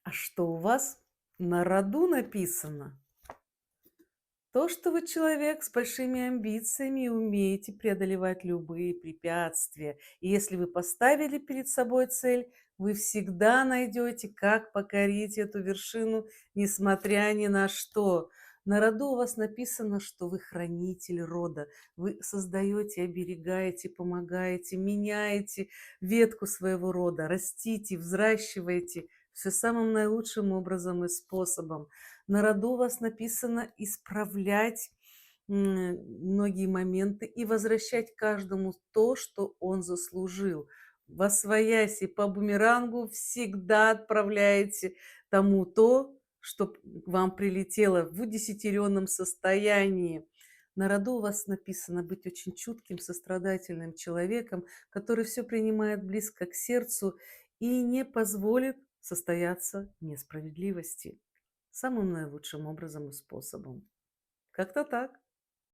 А что у вас на роду написано? То, что вы человек с большими амбициями и умеете преодолевать любые препятствия. И если вы поставили перед собой цель, вы всегда найдете, как покорить эту вершину, несмотря ни на что. На роду у вас написано, что вы хранитель рода. Вы создаете, оберегаете, помогаете, меняете ветку своего рода, растите, взращиваете все самым наилучшим образом и способом. На роду у вас написано исправлять многие моменты и возвращать каждому то, что он заслужил. Восвояси по бумерангу всегда отправляете тому то, что к вам прилетело в удесятеренном состоянии. На роду у вас написано быть очень чутким, сострадательным человеком, который все принимает близко к сердцу и не позволит состояться несправедливости самым наилучшим образом и способом. Как-то так.